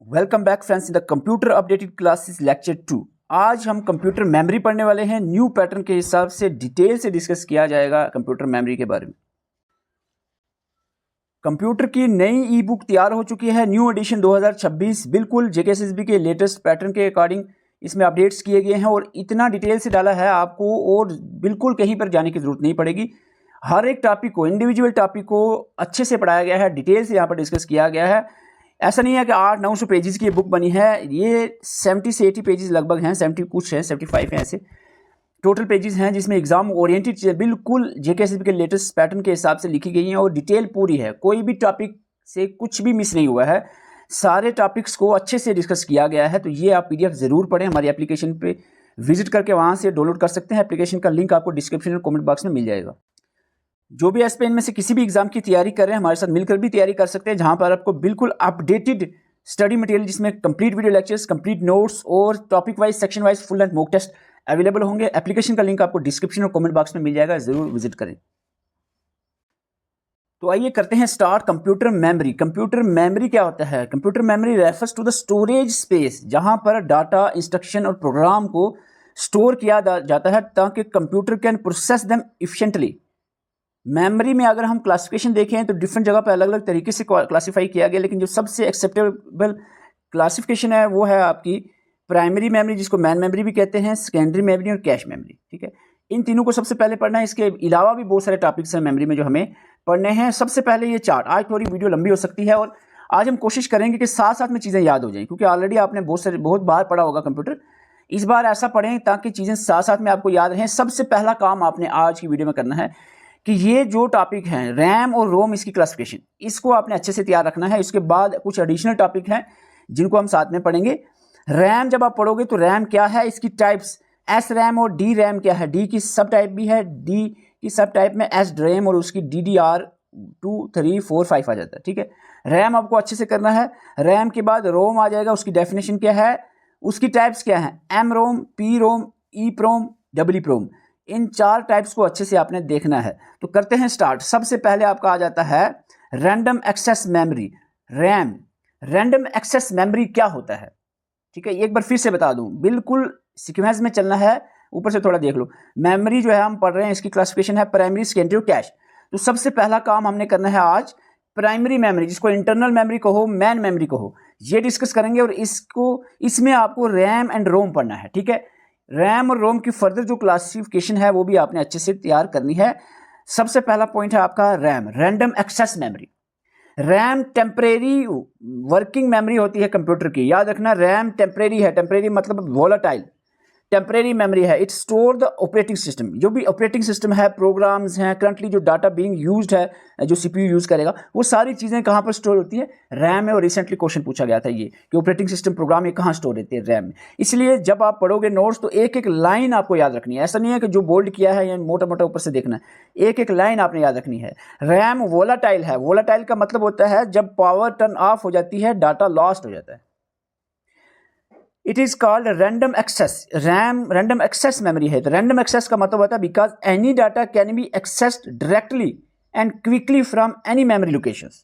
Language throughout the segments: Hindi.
Welcome back friends in the computer updated classes lecture 2। आज हम कंप्यूटर मेमोरी पढ़ने वाले हैं। न्यू पैटर्न के हिसाब से डिटेल से डिस्कस किया जाएगा कंप्यूटर मेमोरी के बारे में। कंप्यूटर की नई ई बुक तैयार हो चुकी है, न्यू एडिशन 2026, बिल्कुल जेकेएसएसबी के लेटेस्ट पैटर्न के अकॉर्डिंग इसमें अपडेट्स किए गए हैं और इतना डिटेल से डाला है आपको और बिल्कुल कहीं पर जाने की जरूरत नहीं पड़ेगी। हर एक टॉपिक को, इंडिविजुअल टॉपिक को अच्छे से पढ़ाया गया है, डिटेल से यहाँ पर डिस्कस किया गया है। ऐसा नहीं है कि 800-900 पेजेस की ये बुक बनी है, ये 70 से 80 पेजेस लगभग हैं, 70 कुछ है, 75 हैं ऐसे टोटल पेजेस हैं, जिसमें एग्जाम ओरिएंटेड बिल्कुल जेकेएसएसबी के लेटेस्ट पैटर्न के हिसाब से लिखी गई हैं और डिटेल पूरी है। कोई भी टॉपिक से कुछ भी मिस नहीं हुआ है, सारे टॉपिक्स को अच्छे से डिस्कस किया गया है। तो ये आप पीडीएफ ज़रूर पढ़ें, हमारी एप्लीकेशन पे विजिट करके वहाँ से डाउनलोड कर सकते हैं। एप्लीकेशन का लिंक आपको डिस्क्रिप्शन और कमेंट बॉक्स में मिल जाएगा। जो भी एसपीएन में से किसी भी एग्जाम की तैयारी कर रहे हैं, हमारे साथ मिलकर भी तैयारी कर सकते हैं, जहां पर आपको बिल्कुल अपडेटेड स्टडी मटेरियल जिसमें complete video lectures, complete notes और topic wise, section wise full length mock test available होंगे। एप्लीकेशन का लिंक आपको डिस्क्रिप्शन और कमेंट बॉक्स में मिल जाएगा, जरूर विजिट करें। तो आइए करते हैं start. Computer memory. Computer memory क्या होता है? Computer memory refers to the storage space, जहां पर डाटा, इंस्ट्रक्शन और प्रोग्राम को स्टोर किया जाता है ताकि computer can process them efficiently. Memory में अगर हम क्लासिफिकेशन देखें तो डिफरेंट जगह पर अलग अलग तरीके से क्लासीफाई किया गया, लेकिन जो सबसे एक्सेप्टेबल क्लासिफिकेशन है वो है आपकी प्राइमरी मेमोरी, जिसको मैन मेमोरी भी कहते हैं, सेकेंडरी मेमोरी और कैश मेमोरी। ठीक है, इन तीनों को सबसे पहले पढ़ना है। इसके अलावा भी बहुत सारे टॉपिक्स हैं मेमोरी में जो हमें पढ़ने हैं। सबसे पहले ये चार्ट। आज थोड़ी वीडियो लंबी हो सकती है और आज हम कोशिश करेंगे कि साथ साथ में चीज़ें याद हो जाएं, क्योंकि ऑलरेडी आपने बहुत बार पढ़ा होगा कंप्यूटर। इस बार ऐसा पढ़ें ताकि चीज़ें साथ साथ में आपको याद रहें। सबसे पहला काम आपने आज की वीडियो में करना है कि ये जो टॉपिक हैं रैम और रोम, इसकी क्लासिफिकेशन, इसको आपने अच्छे से तैयार रखना है। इसके बाद कुछ एडिशनल टॉपिक हैं जिनको हम साथ में पढ़ेंगे। रैम जब आप पढ़ोगे तो रैम क्या है, इसकी टाइप्स, एस रैम और डी रैम क्या है, डी की सब टाइप भी है, डी की सब टाइप में एस रैम और उसकी DDR 2, 3, 4, 5 आ जाता है। ठीक है, रैम आपको अच्छे से करना है। रैम के बाद रोम आ जाएगा, उसकी डेफिनेशन क्या है, उसकी टाइप्स क्या है, एम रोम, पी रोम, ई प्रोम, डब्ल्यू प्रोम। इन 4 टाइप्स को अच्छे से आपने देखना है। तो करते हैं स्टार्ट। सबसे पहले आपका आ जाता है random access memory, RAM. Random access memory क्या होता है? ठीक है, एक बार फिर से बता दूं, बिल्कुल सीक्वेंस में चलना है, ऊपर से थोड़ा देख लो। मेमोरी जो है हम पढ़ रहे हैं, इसकी क्लासिफिकेशन है प्राइमरी, सेकेंडरी और कैश। तो सबसे पहला काम हमने करना है आज प्राइमरी मेमोरी, जिसको इंटरनल मेमोरी कहो, मैन मेमोरी कहो, ये डिस्कस करेंगे। और इसमें आपको रैम एंड रोम पढ़ना है। ठीक है, रैम और रोम की फर्दर जो क्लासिफिकेशन है वो भी आपने अच्छे से तैयार करनी है। सबसे पहला पॉइंट है आपका RAM, random access memory. RAM temporary working memory होती है कंप्यूटर की, याद रखना। रैम टेम्परेरी है, टेम्परेरी मतलब वोलाटाइल, टेम्परेरी मेमोरी है। It store the operating system, जो भी ऑपरेटिंग सिस्टम है, प्रोग्राम्स हैं, करंटली जो डाटा बीइंग यूज्ड है, जो CPU यूज़ करेगा, वो सारी चीज़ें कहाँ पर स्टोर होती है, रैम में। और रिसेंटली क्वेश्चन पूछा गया था ये कि ऑपरेटिंग सिस्टम प्रोग्राम ये कहाँ स्टोर रहते हैं, रैम में। इसलिए जब आप पढ़ोगे नोट्स तो एक एक लाइन आपको याद रखनी है। ऐसा नहीं है कि जो बोल्ड किया है या मोटा मोटा ऊपर से देखना है, एक एक लाइन आपने याद रखनी है। रैम वोलाटाइल है। वोलाटाइल का मतलब होता है जब पावर टर्न ऑफ हो जाती है, डाटा लॉस्ट हो जाता है। It is called random access. RAM random access memory है। तो रैंडम एक्सेस का मतलब होता है because any data can be accessed directly and quickly from any memory locations,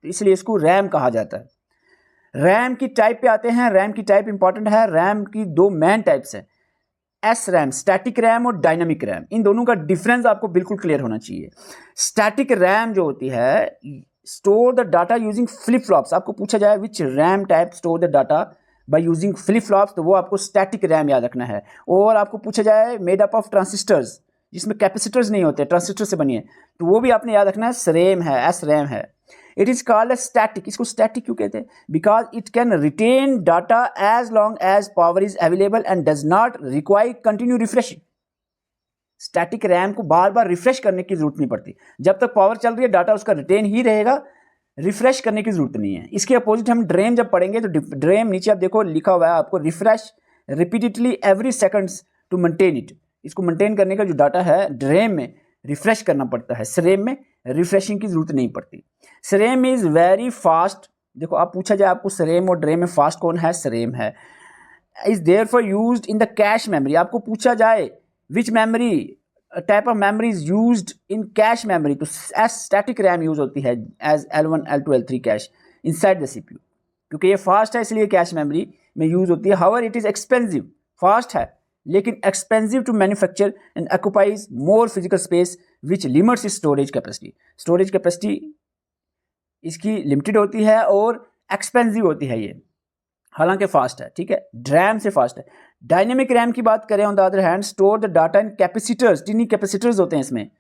तो इसलिए इसको रैम कहा जाता है। रैम की टाइप पे आते हैं। रैम की टाइप इंपॉर्टेंट है। रैम की 2 मेन टाइप्स हैं, एस रैम, स्टैटिक रैम और डायनामिक रैम। इन दोनों का डिफरेंस आपको बिल्कुल क्लियर होना चाहिए। स्टैटिक रैम जो होती है, store the data using flip flops. आपको पूछा जाए which RAM type store the data by using flip flops, तो वो आपको स्टैटिक रैम याद रखना है। और आपको पूछा जाए मेड अप ऑफ ट्रांजिस्टर्स, जिसमें कैपेसिटर्स नहीं होते, ट्रांजिस्टर से बनी है, तो वो भी आपने याद रखना है, SRAM है, एस रैम है। It is called static. इसको स्टैटिक क्यों कहते हैं? Because it can retain data as long as power is available and does not require continue refreshing. Static RAM को बार बार रिफ्रेश करने की जरूरत नहीं पड़ती, जब तक पावर चल रही है डाटा उसका रिटेन ही रहेगा, रिफ्रेश करने की जरूरत नहीं है। इसके अपोजिट हम ड्रेम जब पढ़ेंगे तो ड्रेम नीचे आप देखो लिखा हुआ है आपको, refresh repeatedly every seconds to maintain it. इसको मेंटेन करने का जो डाटा है ड्रेम में रिफ्रेश करना पड़ता है, SRAM में रिफ्रेशिंग की जरूरत नहीं पड़ती। SRAM is very fast. देखो आप पूछा जाए आपको SRAM और ड्रेम में फास्ट कौन है, SRAM है। Is therefore used in the cache memory. आपको पूछा जाए which memory type of memory is used in cache memory, तो एस स्टैटिक रैम यूज होती है as L1, L2, L3 cache inside the CPU। क्योंकि ये फास्ट है इसलिए कैश मेमोरी में यूज़ होती है। However it is expensive, fast है लेकिन expensive to manufacture and occupies more physical space which limits storage capacity. Storage capacity इसकी लिमिटेड होती है और एक्सपेंसिव होती है ये, हालांकि फास्ट है, ठीक है, रैम से फास्ट है। डायनेमिक रैम की बात करें on the other hand, store the data in capacitors, टिनी capacitors होते हैं इसमें,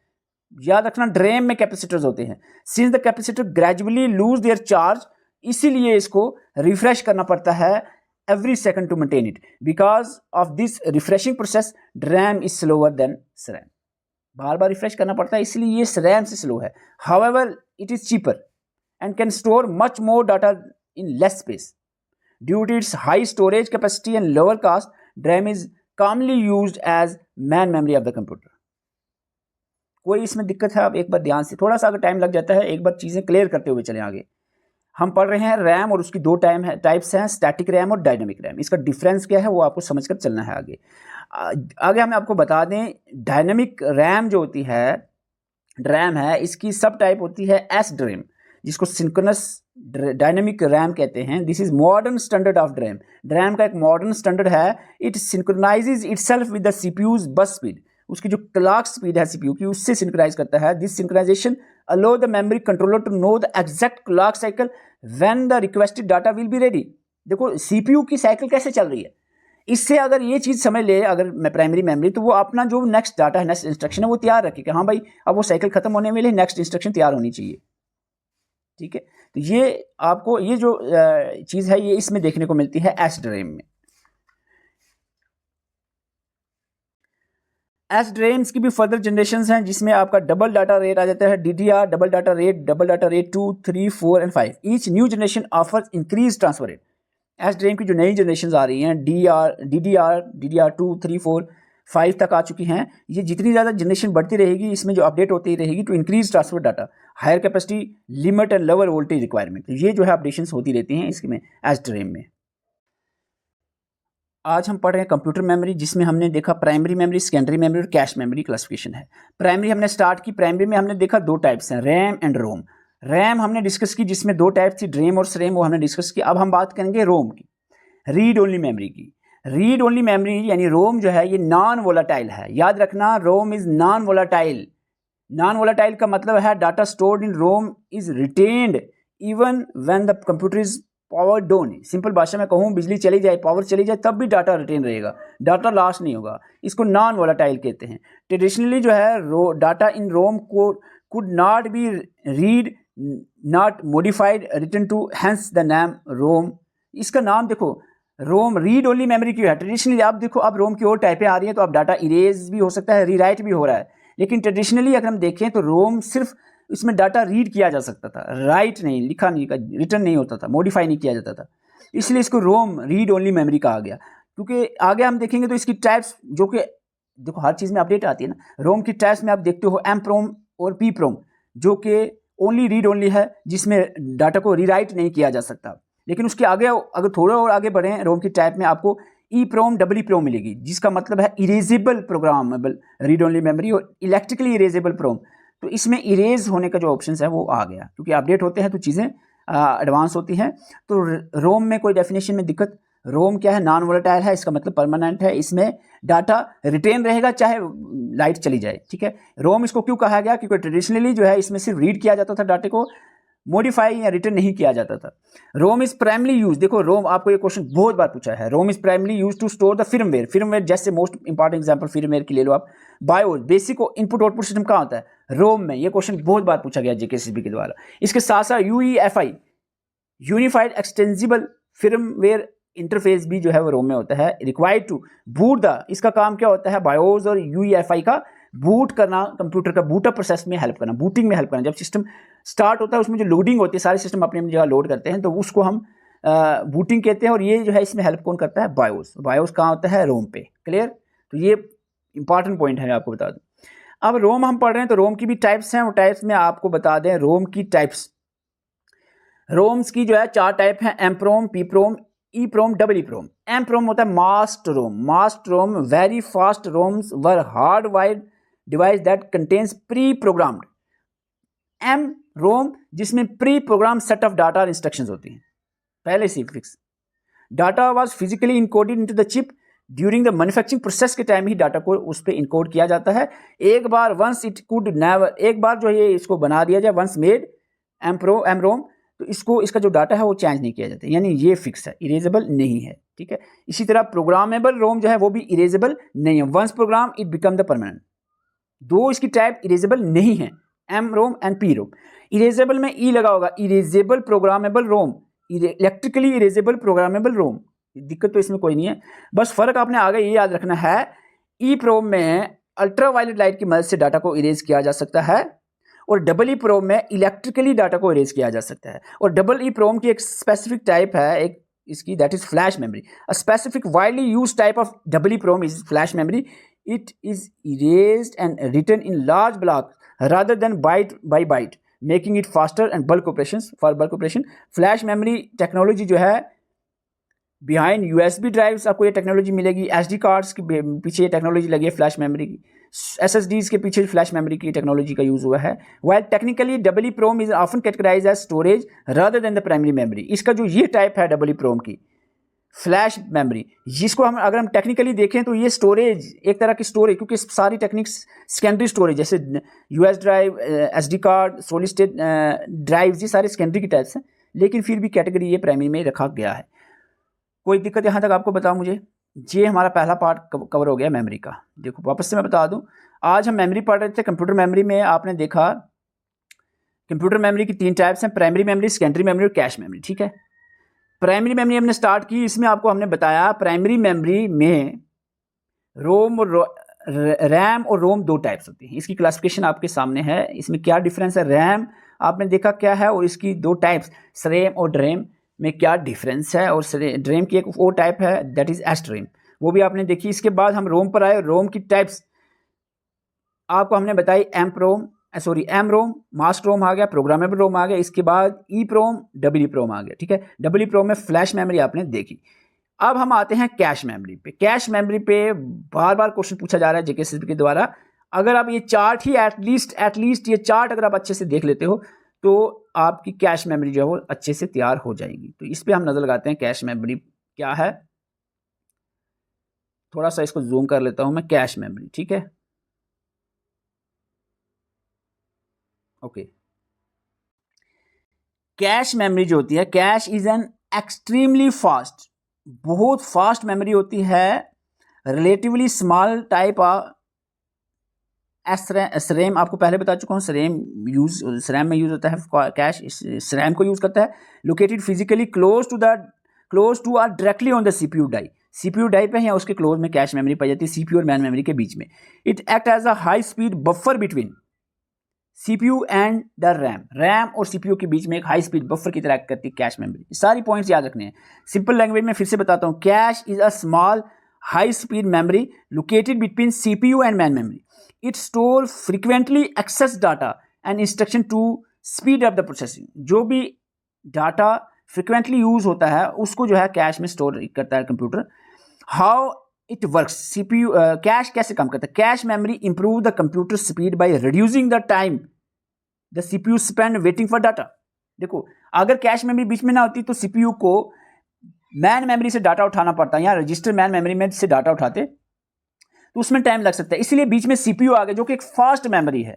याद रखना ड्रैम में कैपेसिटर्स होते हैं। Since the capacitor gradually lose their charge, इसीलिए इसको रिफ्रेश करना पड़ता है every second to maintain it. Because of this refreshing process, RAM is slower than SRAM. Bar bar refresh करना पड़ता है इसलिए ये RAM से स्लो है। However, it is cheaper and can store much more data in less space. Due to its high storage capacity and lower cost, RAM is commonly used as main memory of the computer. कोई इसमें दिक्कत है? आप एक बार ध्यान से, थोड़ा सा अगर टाइम लग जाता है, एक बार चीज़ें क्लियर करते हुए चलें आगे। हम पढ़ रहे हैं रैम और उसकी दो टाइप्स हैं, स्टैटिक रैम और डायनामिक रैम। इसका डिफरेंस क्या है वो आपको समझकर चलना है आगे। आगे हम आपको बता दें, डायनामिक रैम जो होती है, रैम है, इसकी सब टाइप होती है एस ड्रैम, जिसको सिंक्रोनस डायनामिक रैम कहते हैं। This is modern standard of DRAM. DRAM का एक मॉडर्न स्टैंडर्ड है। It synchronizes itself with the CPU's bus speed, उसकी जो क्लॉक स्पीड है सीपीयू की उससे सिंक्रोनाइज करता है। This synchronization allow the memory controller to know the exact clock cycle when the requested data will be ready. देखो सीपीयू की साइकिल कैसे चल रही है, इससे अगर ये चीज़ समझ ले अगर मैं प्राइमरी मेमोरी, तो वो अपना जो नेक्स्ट डाटा है, नेक्स्ट इंस्ट्रक्शन है, वो तैयार रखे कि हाँ भाई अब वो साइकिल खत्म होने वाली, नेक्स्ट इंस्ट्रक्शन तैयार होनी चाहिए। ठीक है, तो ये आपको ये जो चीज़ है ये इसमें देखने को मिलती है एस ड्रैम में। एस ड्रैम्स की भी फर्दर जनरेशंस हैं जिसमें आपका डबल डाटा रेट आ जाता है, DDR, double data rate 2, 3, 4 and 5। Each new generation offers increase transfer rate. S dram की जो नई जनरेशन आ रही हैं, DDR 2, 3, 4, 5 तक आ चुकी हैं। ये जितनी ज़्यादा जनरेशन बढ़ती रहेगी इसमें जो अपडेट होती रहेगी to increase transfer data, higher capacity, limit and lower voltage requirement, तो ये जो है अपडेशंस होती रहती हैं इसमें एस ड्रैम में। आज हम पढ़ रहे हैं कंप्यूटर मेमोरी, जिसमें हमने देखा प्राइमरी मेमोरी, सेकेंडरी मेमोरी और कैश मेमोरी क्लासिफिकेशन है। प्राइमरी हमने स्टार्ट की, प्राइमरी में हमने देखा दो टाइप्स हैं, रैम एंड रोम। रैम हमने डिस्कस की जिसमें दो टाइप थी, ड्रेम और स्रेम, वो हमने डिस्कस की। अब हम बात करेंगे रोम की, रीड ओनली मेमोरी की। रीड ओनली मेमोरी यानी रोम जो है ये नॉन वोलाटाइल है। याद रखना, ROM is non volatile. Non volatile का मतलब है data stored in ROM is retained even when the computer is power down. Simple भाषा में कहूँ, बिजली चली जाए, पावर चली जाए, तब भी डाटा रिटेन रहेगा, डाटा लॉस नहीं होगा। इसको नॉन वोलाटाइल कहते हैं। ट्रेडिशनली जो है डाटा इन रोम को could not be read, not modified, written to, hence the name ROM. इसका नाम देखो, रोम रीड ओनली मेमोरी क्यों है? ट्रेडिशनली आप देखो, अब रोम की और टाइपें आ रही हैं, तो अब डाटा इरेज भी हो सकता है, रीराइट भी हो रहा है। लेकिन ट्रेडिशनली अगर हम देखें तो रोम सिर्फ इसमें डाटा रीड किया जा सकता था, राइट नहीं, लिखा नहीं, रिटर्न नहीं होता था, मॉडिफाई नहीं किया जाता था, इसलिए इसको रोम रीड ओनली मेमोरी कहा गया। क्योंकि आगे हम देखेंगे तो इसकी टाइप्स, जो कि देखो हर चीज़ में अपडेट आती है ना, रोम की टाइप्स में आप देखते हो एम प्रोम और पी प्रोम, जो कि ओनली रीड ओनली है, जिसमें डाटा को रीराइट नहीं किया जा सकता। लेकिन उसके आगे अगर थोड़ा और आगे बढ़ें, रोम की टाइप में आपको ई प्रोम, डबल ई प्रोम मिलेगी, जिसका मतलब है erasable programmable read only memory और इलेक्ट्रिकली इरेजेबल प्रोम। तो इसमें इरेज होने का जो ऑप्शन है वो आ गया, क्योंकि अपडेट होते हैं तो चीज़ें एडवांस होती हैं। तो रोम में कोई डेफिनेशन में दिक्कत, रोम क्या है? नॉन वोलेटाइल है, इसका मतलब परमानेंट है, इसमें डाटा रिटेन रहेगा चाहे लाइट चली जाए। ठीक है, रोम इसको क्यों कहा गया? क्योंकि ट्रेडिशनली जो है इसमें सिर्फ रीड किया जाता था, डाटे को मॉडिफाई या रिटर्न नहीं किया जाता था। रोम इज प्राइमली यूज, देखो रोम, आपको ये क्वेश्चन बहुत बार पूछा है, ROM is primarily use to store the firmware. Firmware जैसे मोस्ट इंपॉर्टेंट एग्जांपल फिर्मवेयर की ले लो आप। BIOS, basic input output system कहाँ होता है? रोम में। ये क्वेश्चन बहुत बार पूछा गया जेकेसीबी के द्वारा। इसके साथ साथ यूईएफआई, यूनिफाइड एक्सटेंसिबल फिर्मवेयर इंटरफेस भी जो है वो रोम में होता है। रिक्वायर्ड टू बूट द, इसका काम क्या होता है? बायोस और यूईएफआई का बूट करना, कंप्यूटर का बूटअप प्रोसेस में हेल्प करना, बूटिंग में हेल्प करना। जब सिस्टम स्टार्ट होता है उसमें जो लोडिंग होती है, सारे सिस्टम अपनी अपनी जगह लोड करते हैं, तो उसको हम बूटिंग कहते हैं। और ये जो है इसमें हेल्प कौन करता है? बायोस। बायोस कहाँ होता है? रोम पे। क्लियर? तो ये इंपॉर्टेंट पॉइंट है, आपको बता दूं। अब रोम हम पढ़ रहे हैं तो रोम की भी टाइप्स हैं, वो टाइप्स में आपको बता दें। रोम की टाइप्स, रोम्स की जो है 4 टाइप हैं, M PROM, P PROM, E PROM, double E PROM. M PROM होता है masked ROM. Masked ROM very fast ROMs were hard wired device that contains pre programmed. M ROM जिसमें pre program set of data और इंस्ट्रक्शंस होती हैं। पहले से fix. Data was physically encoded into the chip during the manufacturing process के टाइम ही डाटा को उस पर इनकोड किया जाता है। एक बार वंस इट कुड नेवर, एक बार जो ये इसको बना दिया जाए, वंस मेड एमरोम, तो इसको इसका जो डाटा है वो चेंज नहीं किया जाता, यानी ये फिक्स है, इरेजेबल नहीं है। ठीक है, इसी तरह प्रोग्रामेबल रोम जो है वो भी इरेजेबल नहीं है। Once program it become the permanent. दो इसकी टाइप इरेजेबल नहीं है, M ROM and P ROM. Erasable में ई लगा होगा, erasable programmable ROM, electrically erasable programmable ROM. दिक्कत तो इसमें कोई नहीं है, बस फर्क आपने आगे ये याद रखना है, ई प्रोम में अल्ट्रा वायलेट लाइट की मदद से डाटा को इरेज किया जा सकता है, और डबल ई प्रोम में इलेक्ट्रिकली डाटा को इरेज किया जा सकता है। और डबल ई प्रोम की एक स्पेसिफिक टाइप है एक इसकी, that is flash memory. A specific widely use type of double E PROM is flash memory. It is erased and written in large block rather than byte by byte, making it faster and bulk operation for bulk operation. Flash memory technology जो है, बिहाइंड यूएसबी ड्राइव्स आपको ये टेक्नोलॉजी मिलेगी, एसडी कार्ड्स के पीछे ये टेक्नोलॉजी लगी है फ्लैश मेमोरी की, एसएसडीज के पीछे फ्लैश मेमोरी की टेक्नोलॉजी का यूज हुआ है। While technically double E PROM is often categorize as storage rather than the primary memory. इसका जो ये टाइप है डबल ई प्रोम की फ्लैश मेमोरी, जिसको हम अगर हम टेक्निकली देखें तो ये स्टोरेज, एक तरह की स्टोरेज, क्योंकि सारी टेक्निक्स सेकेंडरी स्टोरेज जैसे US drive, SD card, solid state drive, ये सारे सेकेंडरी की टाइप्स हैं, लेकिन फिर भी कैटेगरी ये प्राइमरी में रखा गया है। कोई दिक्कत यहाँ तक आपको बताओ मुझे? ये हमारा पहला पार्ट कवर हो गया मेमोरी का। देखो वापस से मैं बता दूं, आज हम मेमोरी पढ़ रहे थे। कंप्यूटर मेमोरी में आपने देखा कंप्यूटर मेमोरी की तीन टाइप्स हैं, प्राइमरी मेमोरी, सेकेंडरी मेमोरी और कैश मेमोरी। ठीक है, प्राइमरी मेमोरी हमने स्टार्ट की, इसमें आपको हमने बताया प्राइमरी मेमोरी में रोम और रैम और रोम दो टाइप्स होती हैं। इसकी क्लासिफिकेशन आपके सामने है, इसमें क्या डिफरेंस है, रैम आपने देखा क्या है, और इसकी दो टाइप्स सरेम और ड्रेम में क्या डिफरेंस है, और ड्रेम की एक वो टाइप है दैट इज एस्ट्रेम, वो भी आपने देखी। इसके बाद हम रोम पर आए, रोम की टाइप्स आपको हमने बताई, एम रोम, मास्क रोम आ गया, प्रोग्रामेबल रोम आ गया, इसके बाद ई प्रोम, डबल ई प्रोम आ गया। ठीक है, डबल ई प्रोम में फ्लैश मेमोरी आपने देखी। अब हम आते हैं कैश मेमोरी पे। कैश मेमोरी पे बार बार क्वेश्चन पूछा जा रहा है जेके के द्वारा। अगर आप ये चार्ट ही एटलीस्ट ये चार्ट अगर आप अच्छे से देख लेते हो तो आपकी कैश मेमोरी जो है वो अच्छे से तैयार हो जाएगी। तो इस पे हम नजर लगाते हैं कैश मेमोरी क्या है। थोड़ा सा इसको जूम कर लेता हूं मैं, कैश मेमोरी। ठीक है, ओके। कैश मेमोरी जो होती है, cash is an extremely fast, बहुत फास्ट मेमोरी होती है, relatively small type of SRAM आपको पहले बता चुका हूँ, SRAM में यूज होता है कैश, SRAM को यूज करता है। Located physically close to or directly on the CPU die, CPU die पे या उसके क्लोज में कैश मेमोरी पाई जाती है, सीपीयू और मैन मेमोरी के बीच में। It act as a high speed buffer between CPU and the RAM और सीपीयू के बीच में एक हाई स्पीड बफर की तरह एक्ट करती है कैश मेमोरी। सारी पॉइंट्स याद रखने हैं। सिंपल लैंग्वेज में फिर से बताता हूँ, cache is a small high speed memory located between CPU and main memory. It store frequently access data and instruction to speed up the processing. जो भी डाटा फ्रीक्वेंटली यूज होता है उसको जो है कैश में स्टोर करता है computer. How it works, CPU cash कैसे काम करता है? Cache memory improve the computer speed by reducing the time the CPU spend waiting for data. देखो, अगर कैश मेमोरी बीच में ना होती तो सीपीयू को मैन मेमोरी से डाटा उठाना पड़ता है, या रजिस्टर मैन मेमोरी में से डाटा उठाते तो उसमें टाइम लग सकता है। इसलिए बीच में सीपीयू आ गया जो कि एक फास्ट मेमोरी है।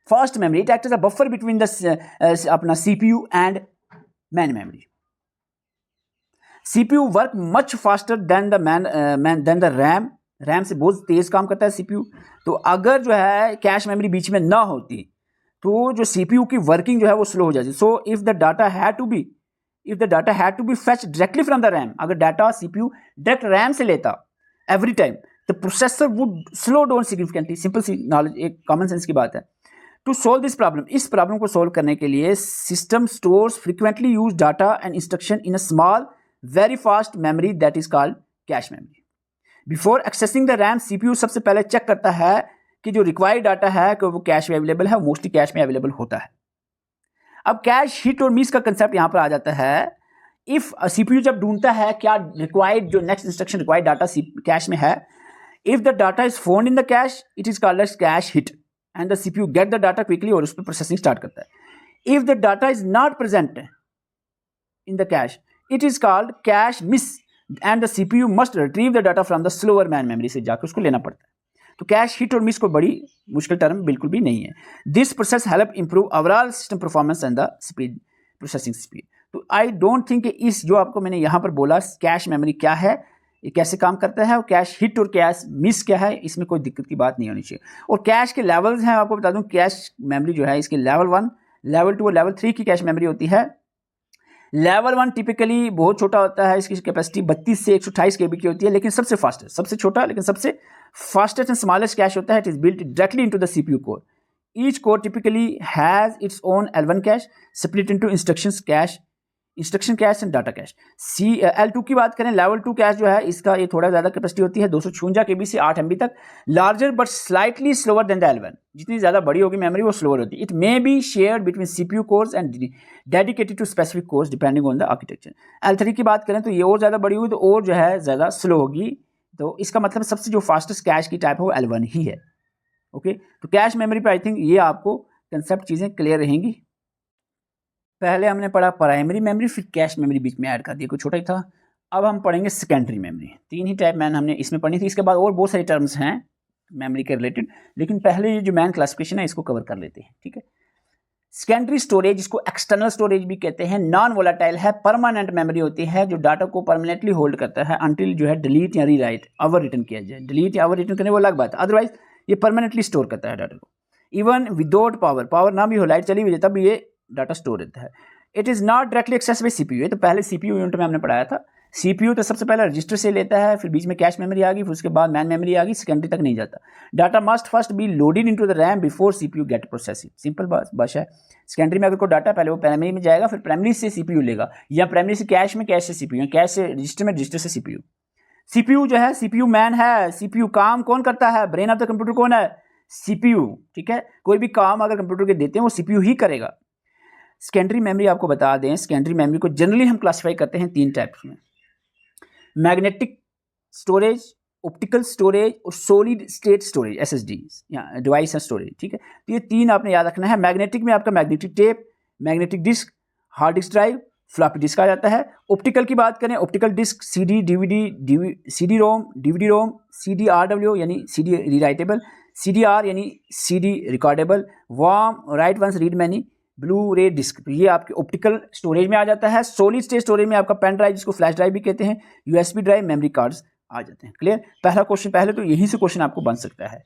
Fast memory, it act as a buffer between the अपना CPU and main memory. CPU work much faster than the RAM से बहुत तेज काम करता है सीपीयू। तो अगर जो है कैश मेमोरी बीच में ना होती तो जो सीपीयू की वर्किंग जो है वो स्लो हो जाती। So if the data had to be fetch directly from the RAM, अगर डाटा सीपीयू डायरेक्ट रैम से लेता every time, the processor would slow down significantly. Simple सी नॉलेज, एक कॉमन सेंस की बात है। टू सोल्व दिस प्रॉब्लम, इस प्रॉब्लम को सोल्व करने के लिए system stores frequently use data and instruction in a small very fast memory that is called cache memory. Before accessing the RAM, CPU सबसे पहले चेक करता है कि जो रिक्वायर्ड डाटा है कि वो कैश में अवेलेबल है, मोस्टली कैश में अवेलेबल होता है। अब कैश हिट और मिस का कंसेप्ट यहां पर आ जाता है। इफ सीपीयू जब ढूंढता है क्या रिक्वायर्ड, जो next instruction required data cache में है, if the data is found in the cache, it is called as cache hit and the CPU get the data quickly और उस पर प्रोसेसिंग स्टार्ट करता है। If the data is not present in the cache, it is called cache miss and the CPU must retrieve the data from the slower main memory से जाकर उसको लेना पड़ता है। तो कैश हिट और मिस को बड़ी मुश्किल टर्म बिल्कुल भी नहीं है। This process help improve overall system performance and the speed, processing speed. तो आई डोंट थिंक इस जो आपको मैंने यहाँ पर बोला कैश मेमोरी क्या है, ये कैसे काम करता है और कैश हिट और कैश मिस क्या है, इसमें कोई दिक्कत की बात नहीं होनी चाहिए। और कैश के लेवल्स हैं, आपको बता दूं कैश मेमोरी जो है इसके लेवल 1, लेवल 2 और लेवल 3 की कैश मेमोरी होती है। लेवल 1 टिपिकली बहुत छोटा होता है, इसकी कैपेसिटी 32 से 128 KB की होती है, लेकिन सबसे फास्टेस्ट, सबसे छोटा लेकिन सबसे फास्टेस्ट एंड स्मॉलेस्ट कैश होता है। It is built directly into the CPU core. Each core typically has its own L1 cash split into instruction cache and data cash. L2 की बात करें, लेवल 2 कैश जो है इसका ये थोड़ा ज़्यादा कैपेसिटी होती है 256 KB से 8 MB तक, larger but slightly slower then the L1। जितनी ज़्यादा बड़ी होगी मेमोरी वो स्लोअर होती है। It may be shared between CPU cores and dedicated to specific cores depending on the architecture. L3 की बात करें तो ये और ज़्यादा बड़ी होगी तो और जो है ज़्यादा स्लो होगी। तो इसका मतलब सबसे जो फास्टेस्ट कैश की टाइप है वो L1 ही है। ओके, तो कैश मेमोरी पर आई थिंक ये आपको कंसेप्ट चीज़ें क्लियर रहेंगी। पहले हमने पढ़ा प्राइमरी मेमोरी, फिर कैश मेमोरी बीच में ऐड कर दिया, कुछ छोटा ही था। अब हम पढ़ेंगे सेकेंडरी मेमोरी। 3 ही टाइप मैन हमने इसमें पढ़ी थी, इसके बाद और बहुत सारी टर्म्स हैं मेमोरी के रिलेटेड, लेकिन पहले ये जो मैन क्लासिफिकेशन है इसको कवर कर लेते हैं। ठीक है, सेकेंडरी स्टोरेज, इसको एक्सटर्नल स्टोरेज भी कहते हैं, नॉन वोलाटाइल है, परमानेंट मेमोरी होती है जो डाटा को परमानेंटली होल्ड करता है अंटिल जो है डिलीट या रीराइट ओवर रिटर्न किया जाए। डिलीट या ओवर रिटर्न करने वो अलग बात है, अदरवाइज ये परमानेंटली स्टोर करता है डाटा को। इवन विदाउट पावर ना भी हो, लाइट चली हुई तब ये डाटा स्टोर रहता है। It is not directly access by CPU। ये तो पहले CPU यूनिट में हमने पढ़ाया था। CPU तो सबसे पहले रजिस्टर से लेता है, फिर बीच में कैश मेमोरी आ गई, फिर उसके बाद मैन मेमोरी आ गई, सेकेंडरी तक नहीं जाता। Data must first be loaded into the RAM before CPU get processing. Simple भाषा है। सेकेंडरी में अगर कोई डाटा पहले वो प्राइमरी में जाएगा, फिर प्राइमरी से CPU लेगा, या प्राइमरी से कैश में, कैश से CPU, या कैश से रजिस्टर में, रजिस्टर से CPU। CPU जो है CPU मैन है। CPU काम कौन करता है? ब्रेन ऑफ द कंप्यूटर कौन है? CPU। ठीक है, कोई भी काम अगर कंप्यूटर के देते हैं वो CPU ही करेगा। सेकेंडरी मेमोरी आपको बता दें, सेकेंडरी मेमोरी को जनरली हम क्लासिफाई करते हैं 3 टाइप्स में, मैग्नेटिक स्टोरेज, ऑप्टिकल स्टोरेज और सॉलिड स्टेट स्टोरेज SSD या डिवाइस एंड स्टोरेज। ठीक है, तो ये 3 आपने याद रखना है। मैग्नेटिक में आपका magnetic tape, magnetic disk, hard disk drive, floppy disk आ जाता है। ऑप्टिकल की बात करें, optical disc CD, DVD, CD-ROM, DVD-ROM, CD-RW यानी CD रीराइटेबल, CDR यानी CD recordable, WOM write once read many, Blu ray disc. तो ये आपके ऑप्टिकल स्टोरेज में आ जाता है। सॉलिड स्टेट स्टोरेज में आपका पेन ड्राइव, जिसको फ्लैश ड्राइव भी कहते हैं, USB ड्राइव, मेमोरी कार्ड्स आ जाते हैं। क्लियर? पहला क्वेश्चन, पहले तो यहीं से क्वेश्चन आपको बन सकता है।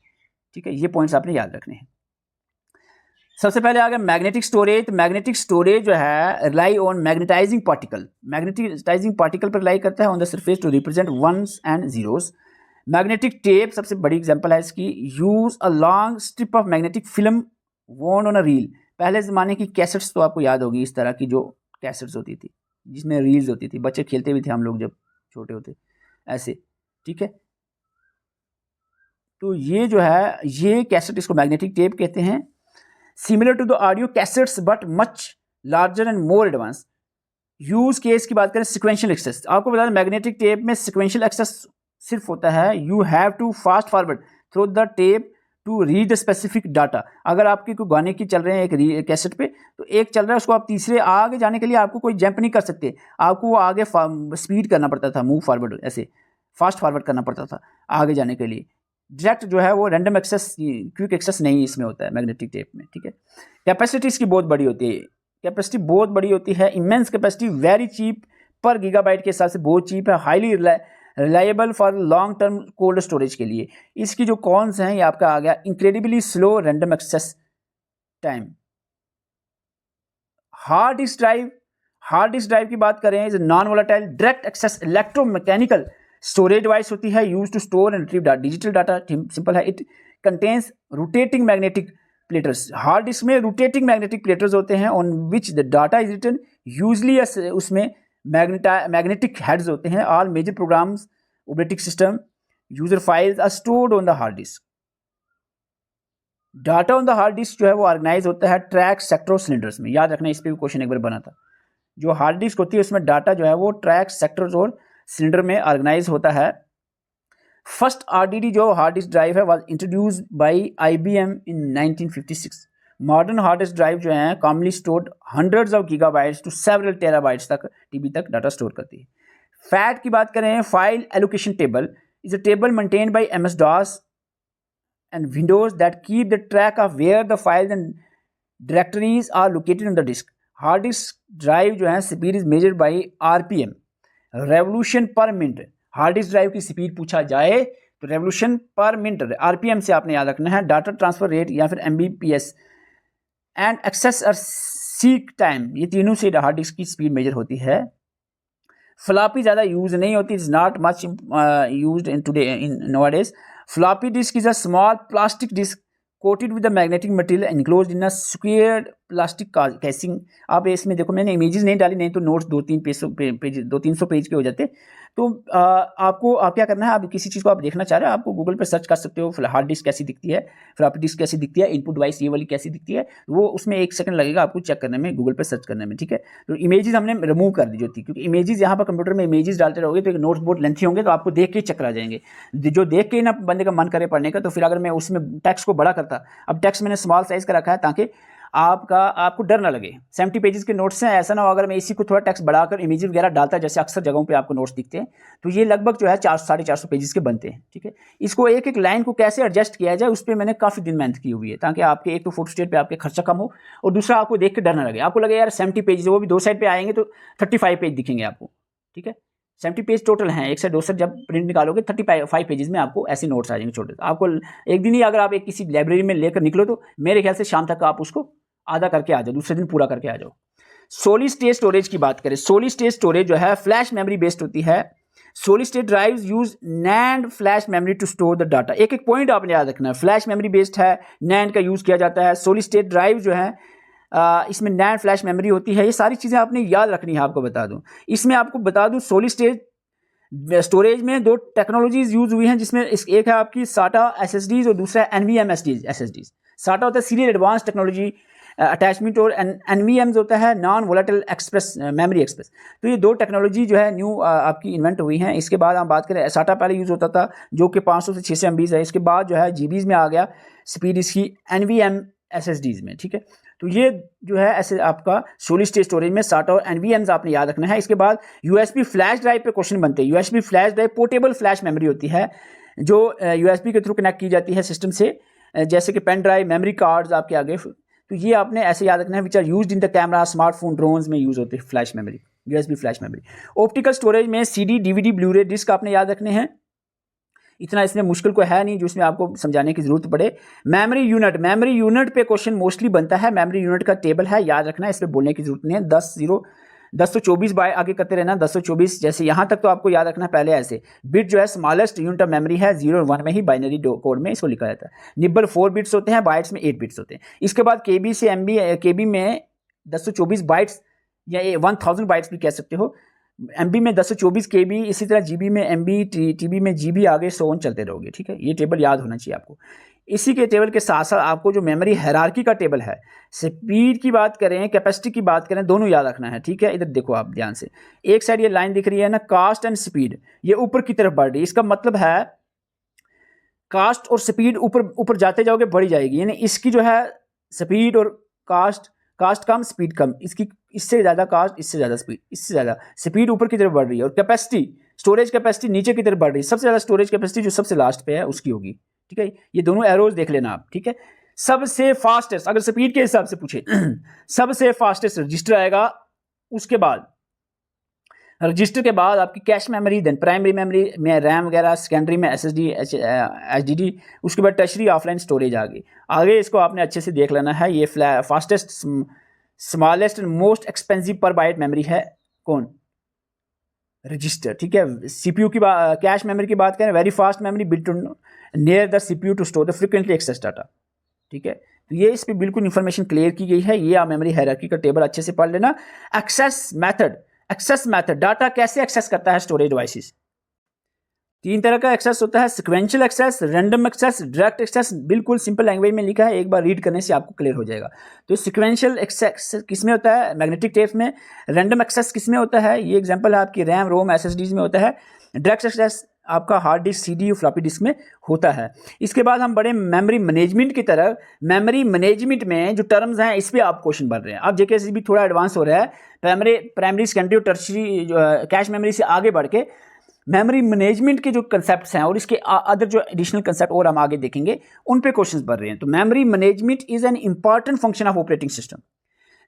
ठीक है, ये पॉइंट्स आपने याद रखने हैं। सबसे पहले आ गया मैग्नेटिक स्टोरेज। तो मैग्नेटिक स्टोरेज जो है rely on magnetizing particle, magnetizing particle पर रिलाई करता है on the surface to represent ones and zeros. Magnetic tape सबसे बड़ी एग्जांपल है इसकी। Use a long strip of magnetic film wound on a reel. पहले ज़माने की कैसेट्स तो आपको याद होगी, इस तरह की जो कैसेट्स होती थी जिसमें रील्स होती थी, बच्चे खेलते भी थे हम लोग जब छोटे होते ऐसे। ठीक है, तो ये जो है ये कैसेट, इसको मैग्नेटिक टेप कहते हैं। Similar to the audio cassettes but much larger and more advance. Use case की बात करें, सिक्वेंशियल एक्सेस। आपको बता दें मैग्नेटिक टेप में सिक्वेंशियल एक्सेस सिर्फ होता है, you have to fast forward through the tape to read the specific data. अगर आपकी कोई गाने की चल रहे हैं एक कैसेट पे, तो एक चल रहा है, उसको आप तीसरे आगे जाने के लिए आपको कोई जंप नहीं कर सकते, आपको वो आगे स्पीड करना पड़ता था, मूव फॉरवर्ड, ऐसे फास्ट फॉरवर्ड करना पड़ता था आगे जाने के लिए। डायरेक्ट जो है वो रैंडम एक्सेस, क्विक एक्सेस नहीं इसमें होता है मैग्नेटिक टेप में। ठीक है, कैपेसिटी इसकी बहुत बड़ी होती है, कैपेसिटी बहुत बड़ी होती है, इमेंस कैपेसिटी, वेरी चीप, पर गीगाबाइट के हिसाब से बहुत चीप है, highly reliable for long term cold storage के लिए। इसकी जो कॉन्स हैं ये आपका आ गया, incredibly slow random access time. Hard disk drive की बात करें, is non volatile direct access electromechanical storage device होती है, use to store and retrieve digital data. Simple है, it contains rotating magnetic platters. Hard disk में रोटेटिंग मैग्नेटिक प्लेटर्स होते हैं on which the data is written, usually उसमें मैग्नेटिक हेड्स होते हैं। All major programs, operating system, user files are stored on the hard disk. Data on the hard disk जो है वो ऑर्गेनाइज होता है ट्रैक, सेक्टर और सिलेंडर्स में। याद रखना, इस पर भी क्वेश्चन एक बार बना था। जो हार्ड डिस्क होती है उसमें डाटा जो है वो ट्रैक, सेक्टर्स और सिलेंडर में ऑर्गेनाइज होता है। फर्स्ट RDD जो हार्ड डिस्क ड्राइव है वाज इंट्रोड्यूस्ड बाय IBM इन 1956। मॉडर्न हार्ड डिस्क ड्राइव जो हैं commonly stored hundreds of gigabytes to several terabytes तक टीबी तक डाटा स्टोर करती है। फैट की बात करें, file allocation table is a table maintained by MS DOS and Windows that keep the track of where the files and directories are located on the disk. Hard disk drive जो है speed is measured by RPM, revolution per minute. Hard disk drive की स्पीड पूछा जाए तो रेवोल्यूशन पर मिनट आरपीएम से आपने याद रखना है। डाटा ट्रांसफर रेट या फिर एमबीपीएस एंड एक्सेस और सीक टाइम, ये तीनों से हार्ड डिस्क की स्पीड मेजर होती है। फ्लॉपी ज़्यादा यूज नहीं होती, is not much used in today in nowadays. Floppy disk is a small plastic disk coated with the magnetic material enclosed in a squared plastic casing. आप इसमें देखो, मैंने इमेजेस नहीं डाली, नहीं तो नोट्स 200-300 पेज के हो जाते। तो आपको आप क्या करना है, आप किसी चीज़ को आप देखना चाह रहे हो, आपको गूगल पर सर्च कर सकते हो हार्ड डिस्क कैसी दिखती है, फ्लॉपी डिस्क कैसी दिखती है, इनपुट डिवाइस ये वाली कैसी दिखती है। वो उसमें 1 सेकंड लगेगा आपको चेक करने में, गूगल पर सर्च करने में, ठीक है। तो इमेजेस हमने रिमूव कर दी जो थी, क्योंकि इमेजेस यहाँ पर कंप्यूटर में इमेजेस डालते रहोगे तो एक नोट्स बहुत लेंथी होंगे, तो आपको देख के चक्कर आ जाएंगे। जो देख के ना बंदे का मन करे पढ़ने का, तो फिर अगर मैं उसमें टेक्स्ट को बड़ा करता, अब टेक्स्ट मैंने स्मॉल साइज का रखा है ताकि आपको डर ना लगे। 70 पेजेस के नोट्स हैं, ऐसा ना हो अगर मैं इसी को थोड़ा टेक्स्ट बढ़ाकर इमेज वगैरह डालता जैसे अक्सर जगहों पे आपको नोट्स दिखते हैं, तो ये लगभग जो है 400-450 पेजेस के बनते हैं, ठीक है। इसको एक एक लाइन को कैसे एडजस्ट किया जाए उस पर मैंने काफ़ी दिन मेहनत की हुई है, ताकि आपके एक तो फोटोस्टेट पे आपके खर्चा कम हो, और दूसरा आपको देख के डर ना लगे। आपको लगे यार 70 पेजेस, वो भी 2 साइड पर आएंगे तो 35 पेज दिखेंगे आपको, ठीक है। 70 पेज टोटल हैं, एक से 2 साइड जब प्रिंट निकालोगे 35 पेजेस में आपको ऐसे नोट्स आ जाएंगे छोटे। आपको एक दिन ही अगर आप एक किसी लाइब्रेरी में लेकर निकलो तो मेरे ख्याल से शाम तक आप उसको आधा करके आ जाओ, दूसरे दिन पूरा करके आ जाओ। सॉलिड स्टेट स्टोरेज की बात करें, सॉलिड स्टेट स्टोरेज जो है फ्लैश मेमोरी बेस्ड होती है। Solid state drives use NAND flash memory to store the data. एक एक पॉइंट आपने याद रखना है, फ्लैश मेमोरी बेस्ड है, नैंड का यूज किया जाता है। सॉलिड स्टेट ड्राइव जो है इसमें नैंड फ्लैश मेमोरी होती है। ये सारी चीज़ें आपने याद रखनी है। आपको बता दूं, इसमें आपको बता दूं सॉलिड स्टेट स्टोरेज में 2 टेक्नोलॉजीज यूज हुई हैं, जिसमें एक है आपकी साटा एसएसडीज और दूसरा एनवीएम एसएसडीज। साटा होता है सीरियल एडवांस टेक्नोलॉजी अटैचमेंट, और एनवीएम्स होता है non volatile express memory express. तो ये 2 टेक्नोलॉजी जो है न्यू आपकी इन्वेंट हुई हैं। इसके बाद हम बात करें, साटा पहले यूज़ होता था जो कि 500 से 600 MB है। इसके बाद जो है जीबीज में आ गया स्पीड इसकी एनवीएम एसएसडीज में, ठीक है। तो ये जो है ऐसे आपका सॉलिड स्टेट स्टोरेज में साटा और एनवीएम्स आपने याद रखना है। इसके बाद यूएसबी फ्लैश ड्राइव पे क्वेश्चन बनते हैं। USB flash drive portable flash memory होती है जो यूएसबी के थ्रू कनेक्ट की जाती है सिस्टम से, जैसे कि पेन ड्राइव, मेमोरी कार्ड्स आपके आगे। तो ये आपने ऐसे याद रखना है, which are used in the camera, smartphone, drones में यूज होते हैं flash memory, USB flash memory. Optical storage में सीडी, डीवीडी, ब्लूरे डिस्क आपने याद रखने हैं। इतना इसमें मुश्किल को है नहीं जो इसमें आपको समझाने की जरूरत पड़े। मेमोरी यूनिट पे क्वेश्चन मोस्टली बनता है। मेमोरी यूनिट का टेबल है, याद रखना है, इस पर बोलने की जरूरत नहीं है। 1024 बाय आगे करते रहना, 1024 जैसे यहाँ तक तो आपको याद रखना है। पहले ऐसे बिट जो है स्मॉलेस्ट यूनिट ऑफ मेमोरी है, 0 और 1 में ही बाइनरी कोड में इसको लिखा जाता है। निब्बल 4 बिट्स होते हैं, बाइट्स में 8 बिट्स होते हैं। इसके बाद केबी से एमबी, केबी में 1024 बाइट्स या 1000 बाइट्स भी कह सकते हो। एमबी में 1024 केबी, इसी तरह जीबी में एमबी, टीबी में जीबी, आगे सो ऑन चलते रहोगे, ठीक है। ये टेबल याद होना चाहिए आपको। इसी के टेबल के साथ साथ आपको जो मेमोरी हायरार्की का टेबल है, स्पीड की बात करें, कैपेसिटी की बात करें, दोनों याद रखना है, ठीक है। इधर देखो आप ध्यान से, एक साइड ये लाइन दिख रही है ना, कास्ट एंड स्पीड, ये ऊपर की तरफ बढ़ रही है। इसका मतलब है कास्ट और स्पीड ऊपर जाते जाओगे बढ़ी जाएगी, यानी इसकी जो है स्पीड और कास्ट कम, स्पीड कम, इसकी इससे ज़्यादा कास्ट, इससे ज़्यादा स्पीड, इससे ज़्यादा स्पीड ऊपर की तरफ बढ़ रही है। और कैपेसिटी, स्टोरेज कैपेसिटी नीचे की तरफ बढ़ रही है। सबसे ज़्यादा स्टोरेज कैपेसिटी जो सबसे लास्ट पे है उसकी होगी, ठीक है। ये दोनों एरोज देख लेना आप, ठीक है। सबसे फास्टेस्ट, अगर स्पीड के हिसाब से पूछे सबसे फास्टेस्ट रजिस्टर आएगा। उसके बाद रजिस्टर के बाद आपकी cache memory, then primary memory में रैम वगैरह, सेकेंडरी में एसएसडी, एचडीडी, उसके बाद टर्शरी ऑफलाइन स्टोरेज आ गई। आगे इसको आपने अच्छे से देख लेना है। ये fastest, smallest and most expensive पर बाइट मेमोरी है कौन? रजिस्टर, ठीक है। सीपीयू की कैश मेमोरी की बात करें, very fast memory built near the CPU to store the frequently access data, ठीक है। तो ये इस पर बिल्कुल इन्फॉर्मेशन क्लियर की गई है। ये आप मेमोरी हायरार्की का टेबल अच्छे से पढ़ लेना। एक्सेस मेथड, डाटा कैसे एक्सेस करता है स्टोरेज डिवाइसेस। 3 तरह का एक्सेस होता है, sequential access, random access, direct access. बिल्कुल सिंपल लैंग्वेज में लिखा है, एक बार रीड करने से आपको क्लियर हो जाएगा। तो सिक्वेंशियल एक्सेस किस में होता है? मैग्नेटिक टेप्स में। रैंडम एक्सेस किस में होता है? ये एग्जांपल है आपकी रैम, रोम, एसएसडीज में होता है। डायरेक्ट एक्सेस आपका हार्ड डिस्क, सीडी और फ्लॉपी डिस्क में होता है। इसके बाद हम बड़े मेमोरी मैनेजमेंट की तरफ। मेमोरी मैनेजमेंट में जो टर्म्स हैं इस पे आप क्वेश्चन बन रहे हैं। अब जेके भी थोड़ा एडवांस हो रहा है, प्राइमरी सेकेंडरी और टर्शियरी कैश मेमोरी से आगे बढ़ के मेमोरी मैनेजमेंट के जो कंसेप्ट्स हैं और इसके अदर जो एडिशनल कंसेप्ट और हम आगे देखेंगे उन पे क्वेश्चंस बढ़ रहे हैं। तो memory management is an important function of operating system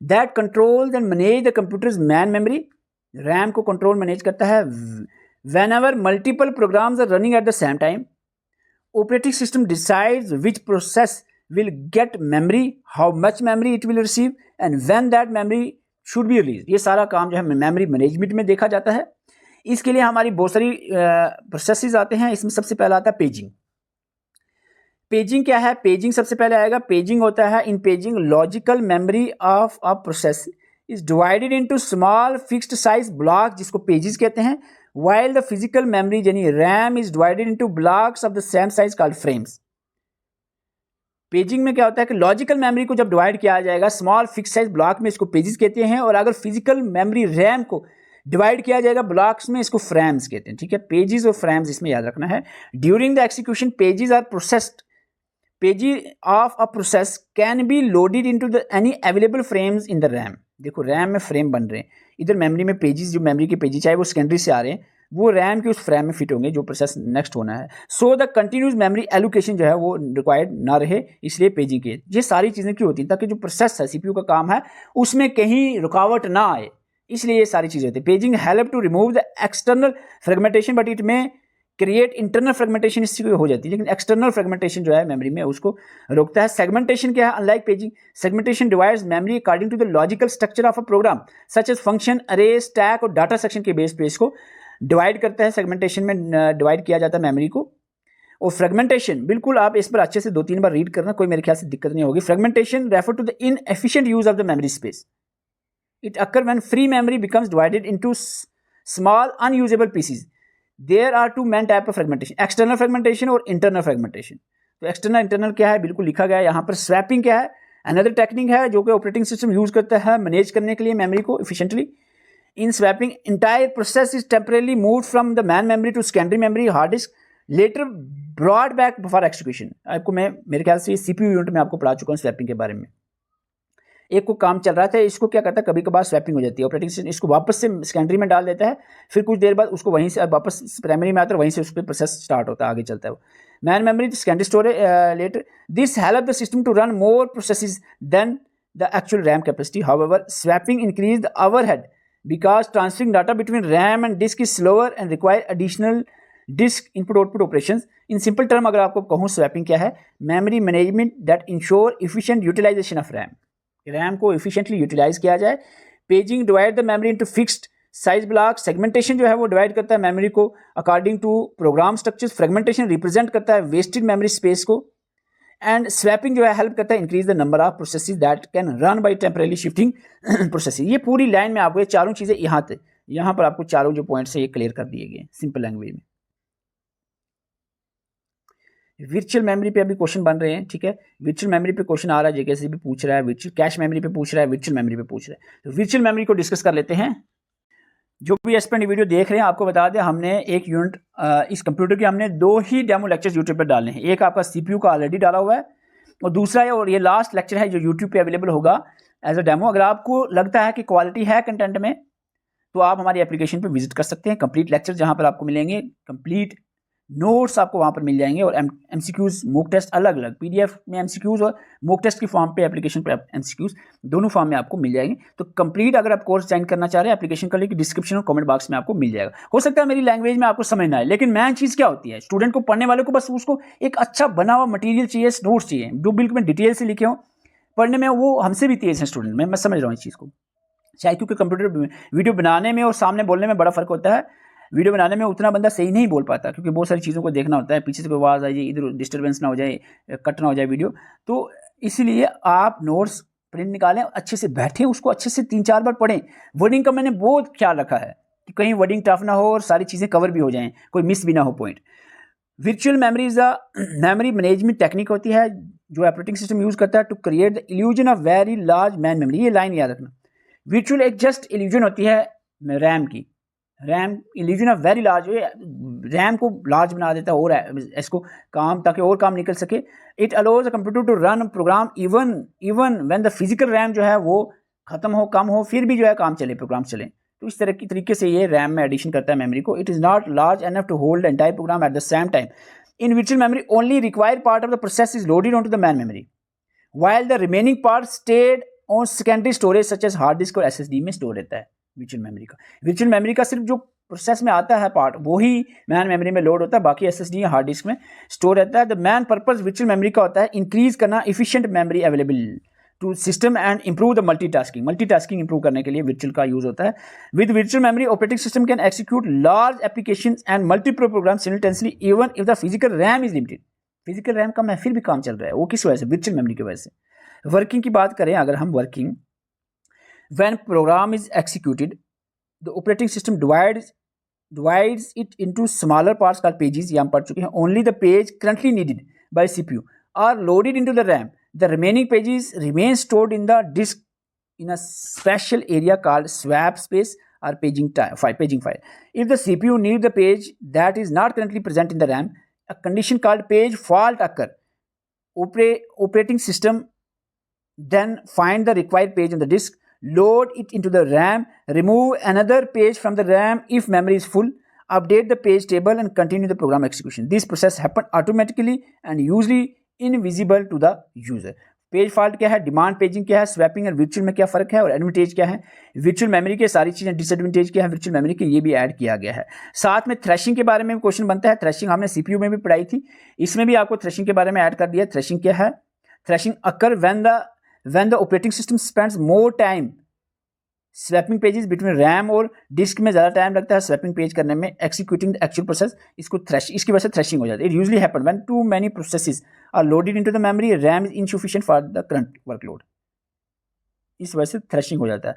that controls and manage the computers man memory. RAM को कंट्रोल मैनेज करता है। whenever multiple programs are running at the same time, operating system decides which process will get memory, how much memory it will receive and when that memory should be released। ये सारा काम जो है मेमोरी मैनेजमेंट में देखा जाता है। इसके लिए हमारी बहुत सारी प्रोसेसेस आते हैं। इसमें सबसे पहला आता है पेजिंग। पेजिंग क्या है? पेजिंग सबसे पहले आएगा। पेजिंग होता है, in paging logical memory of a process is divided into small fixed size block, जिसको पेजेस कहते हैं, while the physical memory यानी RAM is divided into blocks of the same size called frames। Paging में क्या होता है कि लॉजिकल मेमोरी को जब डिवाइड किया जाएगा स्मॉल फिक्स साइज ब्लॉक में, इसको पेजेस कहते हैं, और अगर फिजिकल मेमोरी रैम को डिवाइड किया जाएगा ब्लॉक्स में, इसको फ्रेम्स कहते हैं। ठीक है, पेजेस और फ्रेम्स इसमें याद रखना है। During the execution pages are processed. Pages of a process can be loaded into the any available frames in the RAM. देखो रैम में फ्रेम बन रहे हैं, इधर मेमोरी में पेजेस, जो मेमोरी के पेजेस चाहे वो सेकेंडरी से आ रहे हैं, वो रैम के उस फ्रेम में फिट होंगे जो प्रोसेस नेक्स्ट होना है। So the continuous memory allocation जो है वो रिक्वायर्ड ना रहे, इसलिए पेजिंग की। ये सारी चीज़ें क्यों होती हैं? ताकि जो प्रोसेस है सीपीयू का काम है उसमें कहीं रुकावट ना आए, इसलिए ये सारी चीज़ें होती हैं। Paging help to remove the external fragmentation but it may create internal fragmentation, इससे हो जाती है, लेकिन एक्सटर्नल फ्रेगमेंटेशन जो है मेमोरी में उसको रोकता है। सेगमेंटेशन क्या है? Unlike paging, segmentation divides memory according to the logical structure of a program such as function, array, stack और डाटा सेक्शन के बेस पे इसको डिवाइड करता है। सेगमेंटेशन में डिवाइड किया जाता है मेमोरी को। और फ्रेगमेंटेशन, बिल्कुल आप इस पर अच्छे से 2-3 बार रीड करना, कोई मेरे ख्याल से दिक्कत नहीं होगी। Fragmentation refer to the inefficient use of the memory space. It occur when free memory becomes divided into small unusable pieces. There are two main type of fragmentation, external fragmentation और इंटरनल फ्रेगमेंटेशन। तो एक्सटर्नल इंटरनल क्या है बिल्कुल लिखा गया है यहाँ पर। स्वैपिंग क्या है? अनदर टेक्निक है जो कि ऑपरेटिंग सिस्टम यूज करता है मैनेज करने के लिए मेमोरी को efficiently. In swapping entire process is temporarily moved from the main memory to secondary memory hard disk, later brought back for execution. आपको मैं मेरे ख्याल से सीपीयू यूनिट में आपको पढ़ा चुका हूँ स्वैपिंग के बारे में। एक को काम चल रहा था, इसको क्या करता है, कभी कभार स्वैपिंग हो जाती है, ऑपरेटिंग सिस्टम इसको वापस से सेकेंडरी में डाल देता है, फिर कुछ देर बाद उसको वहीं से वापस प्राइमरी में आता है, वहीं से उस पर प्रोसेस स्टार्ट होता है, आगे चलता है वो। Main memory secondary storage later, this help the system to run more processes than the actual RAM capacity. However swapping increase the overhead because transferring data between RAM and disk is slower and require additional disk input output operations। in simple term अगर आपको कहूँ स्वैपिंग क्या है? memory management that ensure efficient utilization of RAM को efficiently utilize किया जाए। Paging divide the memory into fixed size block। segmentation जो है वो divide करता है memory को according to program structures। fragmentation represent करता है wasted memory space को। एंड स्वैपिंग जो है हेल्प करता है increase the number of processes that can run by temporarily shifting processes. ये पूरी लाइन में आपको ये चारों चीज़ें यहाँ पर आपको चारों जो पॉइंट्स है ये क्लियर कर दिए गए सिंपल लैंग्वेज में। वर्चुअल मेमोरी पे अभी क्वेश्चन बन रहे हैं, ठीक है। वर्चुअल मेमोरी पे क्वेश्चन आ रहा है, जेके से भी पूछ रहा है, वर्चुअल कैश मेमोरी पे पूछ रहा है, वर्चुअल मेमोरी पे पूछ रहा है। तो वर्चुअल मेमोरी को डिस्कस कर लेते हैं। जो भी एस्पिरेंट वीडियो देख रहे हैं आपको बता दें, हमने एक यूनिट इस कंप्यूटर के हमने 2 ही डेमो लेक्चर्स यूट्यूब पर डालने हैं। एक आपका सीपीयू का ऑलरेडी डाला हुआ है और दूसरा है, और ये लास्ट लेक्चर है जो यूट्यूब पे अवेलेबल होगा एज अ डेमो। अगर आपको लगता है कि क्वालिटी है कंटेंट में तो आप हमारी एप्लीकेशन पे विजिट कर सकते हैं। कंप्लीट लेक्चर जहाँ पर आपको मिलेंगे, कंप्लीट नोट्स आपको वहाँ पर मिल जाएंगे, और एमसीक्यूज मॉक टेस्ट अलग अलग, पीडीएफ में एमसीक्यूज और मॉक टेस्ट की फॉर्म पे एप्लीकेशन पे एमसीक्यूज दोनों फॉर्म में आपको मिल जाएंगे। तो कंप्लीट अगर आप कोर्स ज्वाइन करना चाह रहे हैं, एप्लीकेशन का लिंक डिस्क्रिप्शन और कमेंट बॉक्स में आपको मिल जाएगा। हो सकता है मेरी लैंग्वेज में आपको समझ ना आए, लेकिन मेन चीज़ क्या होती है, स्टूडेंट को, पढ़ने वाले को बस उसको एक अच्छा बना हुआ मटीरियल चाहिए, नोट्स चाहिए जो बिल्कुल में डिटेल से लिखे हों। पढ़ने में वो हमसे भी तेज़ हैं स्टूडेंट, मैं समझ रहा हूँ इस चीज़ को। चाहे क्योंकि कंप्यूटर वीडियो बनाने में और सामने बोलने में बड़ा फ़र्क होता है। वीडियो बनाने में उतना बंदा सही नहीं बोल पाता क्योंकि बहुत सारी चीज़ों को देखना होता है, पीछे से कोई आवाज़ आ जाए, इधर डिस्टर्बेंस ना हो जाए, कट ना हो जाए वीडियो। तो इसलिए आप नोट्स प्रिंट निकालें, अच्छे से बैठें, उसको अच्छे से 3-4 बार पढ़ें। वर्डिंग का मैंने बहुत ख्याल रखा है कि कहीं वर्डिंग टफ ना हो और सारी चीज़ें कवर भी हो जाएँ, कोई मिस भी ना हो point. Virtual memory is a memory management technique होती है जो ऑपरेटिंग सिस्टम यूज़ करता है to create the illusion of very large main memory. ये लाइन याद रखना, वर्चुअल एक जस्ट इल्यूजन होती है रैम की। RAM illusion of very large, RAM को लार्ज बना देता है और इसको काम ताकि और काम निकल सके। It allows a computer to run program even when the physical RAM जो है वो खत्म हो, कम हो, फिर भी जो है काम चले, प्रोग्राम चले। तो इस तरह की तरीके से ये रैम में एडिशन करता है मेमोरी को। It is not large enough to hold entire program at the same time. In virtual memory only required part of the process is loaded on to the main memory while the remaining part stayed on secondary storage such as hard disk और SSD में स्टोर रहता है वर्चुअल मेमोरी का। वर्चुअल मेमोरी का सिर्फ जो प्रोसेस में आता है पार्ट वही मैन मेमोरी में लोड होता है, बाकी SSD या हार्ड डिस्क में स्टोर रहता है। The main purpose virtual memory का होता है इंक्रीज करना efficient memory available to system and improve the multitasking improve करने के लिए वर्चुअल का यूज होता है। With virtual memory operating system can execute large applications and multiple program simultaneously even if the physical RAM is limited. Physical RAM कम है फिर भी काम चल रहा है, वो किस वजह से? वर्चुअल मेमोरी की वजह से। वर्किंग की बात करें अगर हम, working when program is executed the operating system divides it into smaller parts called pages, ये हम पढ़ चुके हैं। Only the page currently needed by CPU are loaded into the RAM. The remaining pages remain stored in the disk in a special area called swap space or paging file. If the CPU needs the page that is not currently present in the RAM, a condition called page fault occur. Operating system then find the required page on the disk, load it into the RAM, remove another page from the RAM if memory is full, update the page table and continue the program execution. This process happen automatically and usually invisible to the user. Page fault क्या है, डिमांड पेजिंग क्या है, स्वैपिंग और वर्चुअल में क्या फ़र्क है और एडवांटेज क्या है, वर्चुअल मेमोरी के सारी चीज़ें, डिसएडवांटेज क्या है वर्चुअल मेमोरी के, ये भी ऐड किया गया है। साथ में थ्रेशिंग के बारे में भी क्वेश्चन बनता है। थ्रेशिंग हमने सीपीयू में भी पढ़ाई थी, इसमें भी आपको थ्रेशिंग के बारे में ऐड कर दिया। थ्रेशिंग क्या है? Threshing occur when the operating system spends more time swapping pages between RAM और डिस्क में ज़्यादा टाइम लगता है स्वैपिंग पेज करने में, एक्सिक्यूटिंग द एक्चुअल प्रोसेस, इसको इसकी वजह से थ्रेशिंग हो जाती है। It usually happen when too many processes are loaded into the memory, RAM is insufficient for the current workload, इस वजह से थ्रेशिंग हो जाता है।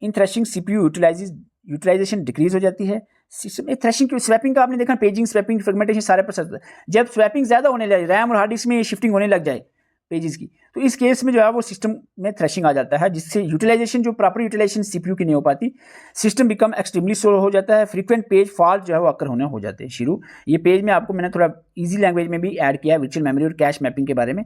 In thrashing CPU utilization decrease हो जाती है। सिस्टम में थ्रेशिंग की स्वैपिंग का आपने देखा, पेजिंग, स्वैपिंग, फ्रेगमेंटेशन सारे प्रोसेस, जब स्वैपिंग ज़्यादा होने लगे, रैम और हार्ड डिस्क में शिफ्टिंग होने लग जाए पेजेस की, तो इस केस में जो है वो सिस्टम में थ्रेशिंग आ जाता है, जिससे यूटिलाइजेशन, जो प्रॉपर यूटिलाइजेशन सीपीयू की नहीं हो पाती, सिस्टम बिकम एक्सट्रीमली स्लो हो जाता है, फ्रीक्वेंट पेज फॉल्ट जो है वो अक्कर होने हो जाते हैं शुरू। ये पेज में आपको मैंने थोड़ा इजी लैंग्वेज में भी ऐड किया है वर्चुअल मेमोरी और कैश मैपिंग के बारे में।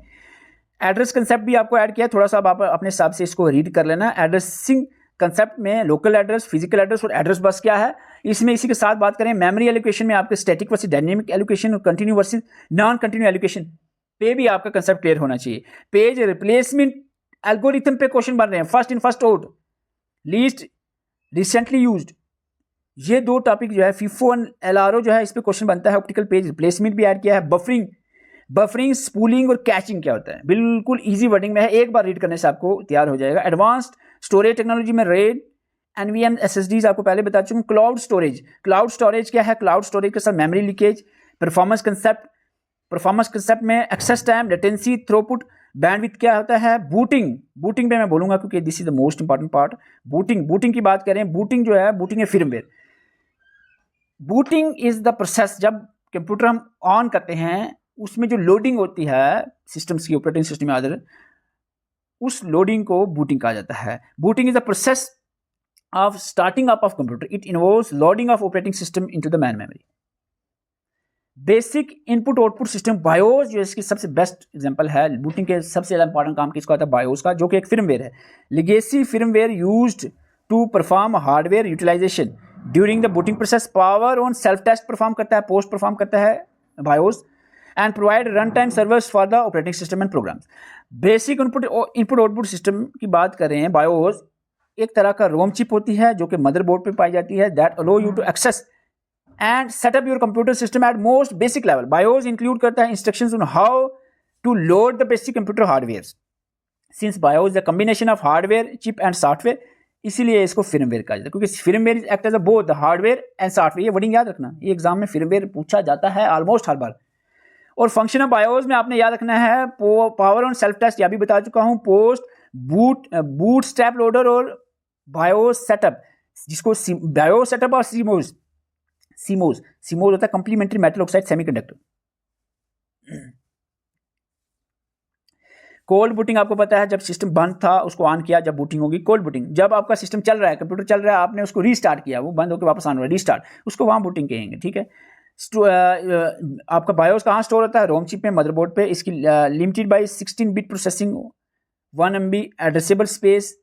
एड्रेस कंसेप्ट भी आपको ऐड किया है, थोड़ा सा आप अपने हिसाब से इसको रीड कर लेना। एड्रेसिंग कंसेप्ट में लोकल एड्रेस, फिजिकल एड्रेस और एड्रेस बस क्या है, इसमें इसी के साथ बात करें। मेमोरी एलोकेशन में आपके स्टैटिक वर्सेस डायनेमिक एलोकेशन और continue versus non continue allocation पे भी आपका कंसेप्ट क्लियर होना चाहिए। पेज रिप्लेसमेंट एल्गोरिथम पे क्वेश्चन बन रहे हैं, first in first out, least recently used, ये दो टॉपिक जो है FIFO और LRO जो है इस पे क्वेश्चन बनता है। ऑप्टिकल पेज रिप्लेसमेंट भी ऐड किया है। बफरिंग, स्पूलिंग और कैचिंग क्या होता है, बिल्कुल ईजी वर्डिंग में है, एक बार रीड करने से आपको तैयार हो जाएगा। एडवांस्ड स्टोरेज टेक्नोलॉजी में RAID, NVMe, SSDs आपको पहले बता चुका हूँ। क्लाउड स्टोरेज क्या है? क्लाउड स्टोरेज के साथ मेमोरी लीकेज। परफॉर्मेंस कंसेप्ट में access time, latency, throughput, bandwidth क्या होता है। बूटिंग पे मैं बोलूंगा क्योंकि this is the most important part. Booting की बात करें, बूटिंग जो है, बूटिंग है firmware. Booting is the process, जब कंप्यूटर हम ऑन करते हैं उसमें जो लोडिंग होती है सिस्टम्स की, ऑपरेटिंग सिस्टम में अदर, उस लोडिंग को बूटिंग कहा जाता है। Booting is the process of starting up of computer, it involves loading of operating system into the main memory. Basic input output system, BIOS जो इसकी सबसे बेस्ट एग्जांपल है। बूटिंग के सबसे ज़्यादा इंपॉर्टेंट काम किसका होता है? बायोस का, जो कि एक फिर्मवेयर है। Legacy firmware used to perform hardware utilization during the booting process. Power on self test perform करता है, पोस्ट परफॉर्म करता है BIOS, and provide run time servers for the operating system and programs. Basic input output system की बात करें, बायोस एक तरह का रोम चिप होती है जो कि मदरबोर्ड पे पाई जाती है, that allow you to access and set up your computer system at most basic level. BIOS include करता है instructions on how to load the basic computer hardware. Since BIOS is a combination of hardware, chip and software, इसीलिए इसको firmware कहा जाता है, क्योंकि firmware act as a both the hardware and software। ये वर्डिंग याद रखना, ये एग्जाम में firmware पूछा जाता है ऑलमोस्ट हर बार। और फंक्शन ऑफ BIOS में आपने याद रखना है पावर ऑन सेल्फ टेस्ट, यह भी बता चुका हूँ। पोस्ट बूट स्ट्रैप लोडर और BIOS सेटअप, जिसको BIOS सेटअप और CMOS होता है complementary metal oxide semiconductor. Cold booting आपको पता है, जब सिस्टम बंद था उसको ऑन किया, जब बूटिंग होगी। कोल्ड बूटिंग, जब आपका सिस्टम चल रहा है, कंप्यूटर चल रहा है, आपने उसको रीस्टार्ट किया, वो बंद होकर वापस ऑन हो रहा है, रीस्टार्ट, उसको वहां बूटिंग कहेंगे, ठीक है। आपका बायोस कहाँ स्टोर होता है? रोम चिप में, मदरबोर्ड पे। इसकी limited by 16 bit processing, 1 MB addressable space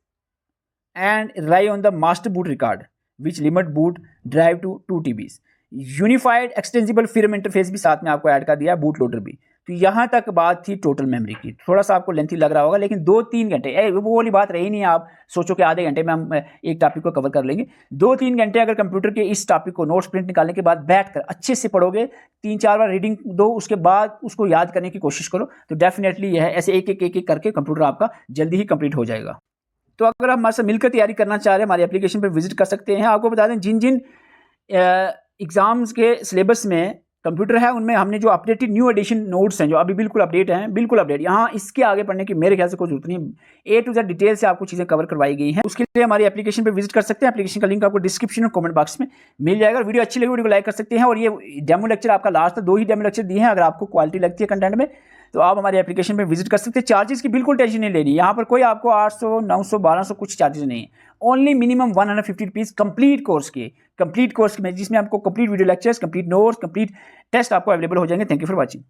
and rely on the master boot record which limit boot drive to 2 TB। Unified extensible film interface भी साथ में आपको ऐड कर दिया है, बूट लोडर भी। तो यहाँ तक बात थी टोटल मेमोरी की। थोड़ा सा आपको लेंथी लग रहा होगा, लेकिन 2-3 घंटे वो वाली बात रही नहीं। आप सोचो कि आधे घंटे में हम एक टॉपिक को कवर कर लेंगे। 2-3 घंटे अगर कंप्यूटर के इस टॉपिक को नोट्स प्रिंट निकालने के बाद बैठकर अच्छे से पढ़ोगे, 3-4 बार रीडिंग दो, उसके बाद उसको याद करने की कोशिश करो, तो डेफिनेटली यह ऐसे एक करके कंप्यूटर आपका जल्दी ही कंप्लीट हो जाएगा। तो अगर आप हमारे साथ मिलकर तैयारी करना चाह रहे हैं, हमारी एप्लीकेशन पर विजिट कर सकते हैं। आपको बता दें, जिन जिन एग्ज़ाम्स के सिलेबस में कंप्यूटर है, उनमें हमने जो अपडेटेड न्यू एडिशन नोट्स हैं, जो अभी बिल्कुल अपडेट हैं, बिल्कुल अपडेट, यहाँ इसके आगे पढ़ने की मेरे ख्याल से कोई जरूरत नहीं। A to Z डिटेल से आपको चीज़ें कवर करवाई गई हैं। उसके लिए हमारी एप्लीकेशन पे विजिट कर सकते हैं। एप्लीकेशन का लिंक आपको डिस्क्रिप्शन और कमेंट बॉक्स में मिल जाएगा। वीडियो अच्छी लगी, वीडियो को लाइक कर सकते हैं। और ये डेमो लेक्चर आपका लास्ट था, 2 ही डेमो लेक्चर दिए हैं। अगर आपको क्वालिटी लगती है कंटेंट में, तो आप हमारी एप्लीकेशन पे विजिट कर सकते हैं। चार्जेस की बिल्कुल टेंशन नहीं लेनी, यहाँ पर कोई आपको 800, 900, 1200 कुछ चार्जेस नहीं है। Only minimum 150 rupees complete course में, जिसमें आपको complete video lectures, complete notes, complete test आपको अवेलेबल हो जाएंगे। Thank you for watching.